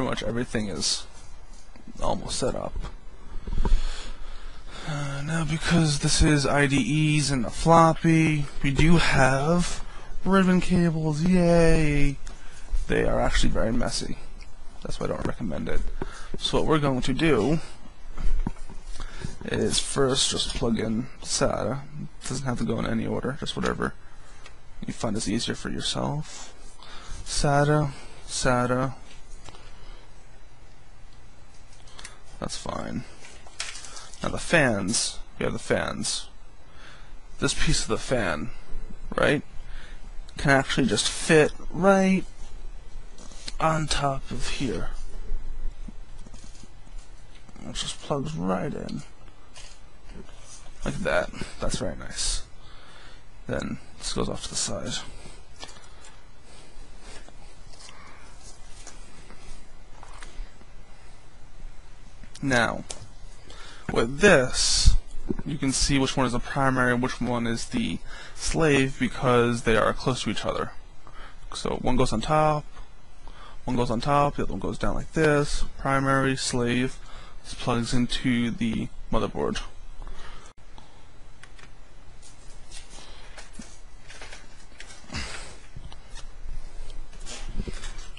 pretty much everything is almost set up. Now, because this is IDEs and a floppy, we do have ribbon cables. Yay! They are actually very messy. That's why I don't recommend it. So what we're going to do is first just plug in SATA. It doesn't have to go in any order, just whatever you find is easier for yourself. SATA, SATA. That's fine. Now the fans, we have the fans. This piece of the fan, right, can actually just fit right on top of here. It just plugs right in. Like that. That's very nice. Then this goes off to the side. Now, with this, you can see which one is the primary and which one is the slave because they are close to each other. So one goes on top, the other one goes down like this. Primary, slave. This plugs into the motherboard.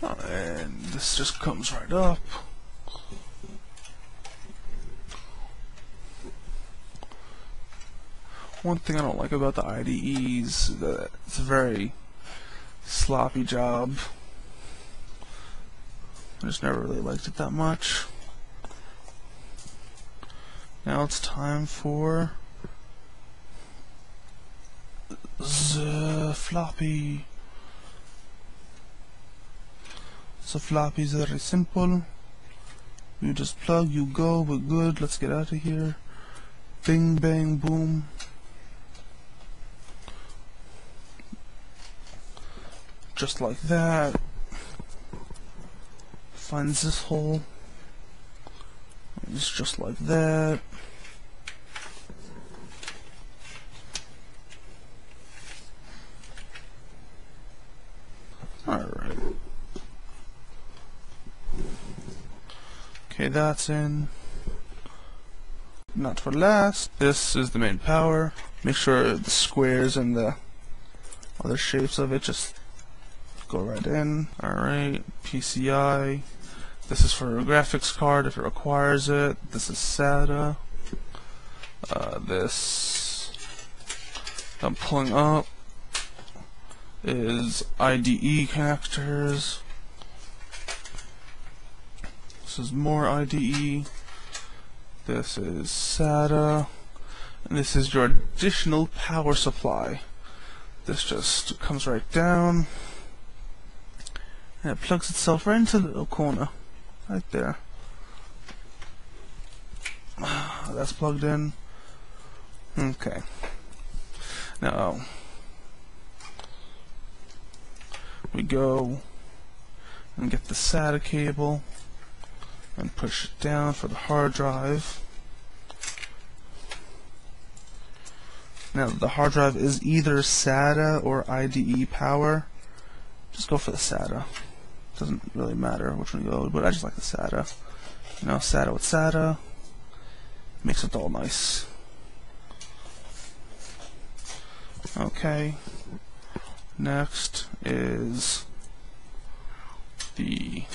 And this just comes right up. One thing I don't like about the IDEs is that it's a very sloppy job. I just never really liked it that much. Now it's time for the floppy. So floppy is very simple. You just plug, you go, we're good, let's get out of here. Bing, bang, boom. Just like that. Finds this hole. It's just like that. Alright. Okay, that's in. Not for last, this is the main power. Make sure the squares and the other shapes of it just go right in. Alright, PCI. This is for a graphics card if it requires it. This is SATA. This I'm pulling up is IDE connectors. This is more IDE. This is SATA. And this is your additional power supply. This just comes right down. And it plugs itself right into the little corner. Right there. That's plugged in. Okay. Now we go and get the SATA cable and push it down for the hard drive. Now the hard drive is either SATA or IDE power. Just go for the SATA. Doesn't really matter which one you go, but I just like the SATA. You know, SATA with SATA makes it all nice. Okay. Next is the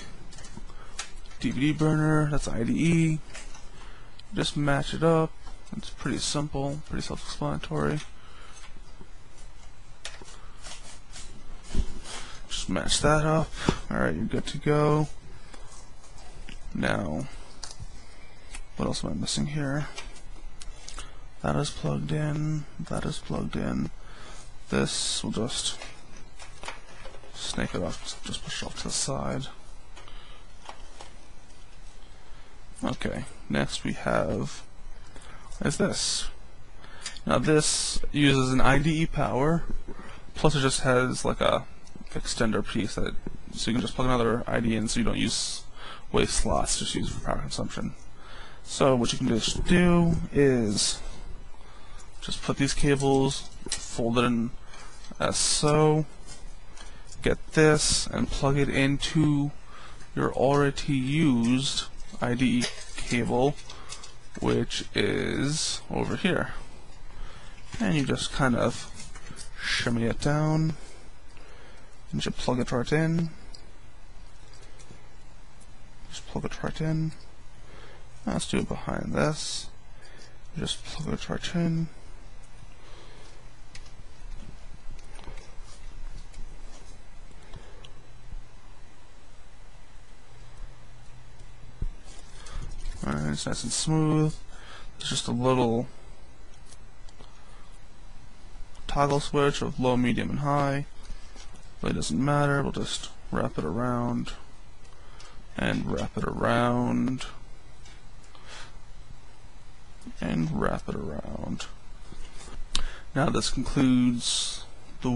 DVD burner. That's IDE. Just match it up. It's pretty simple, pretty self-explanatory. Just match that up. Alright, you're good to go. Now, what else am I missing here? That is plugged in. That is plugged in. This will just snake it off, just push it off to the side. Okay, next we have is this. Now this uses an IDE power, plus it just has like a extender piece that so you can just plug another IDE in, so you don't use waste slots, just use for power consumption. So what you can just do is just put these cables folded in as so. Get this and plug it into your already used IDE cable, which is over here. And you just kind of shimmy it down, and you plug it right in. Just plug it right in. Let's do it behind this. Just plug it right in. Alright, it's nice and smooth. It's just a little toggle switch of low, medium, and high. Really doesn't matter. We'll just wrap it around and wrap it around and wrap it around. Now this concludes the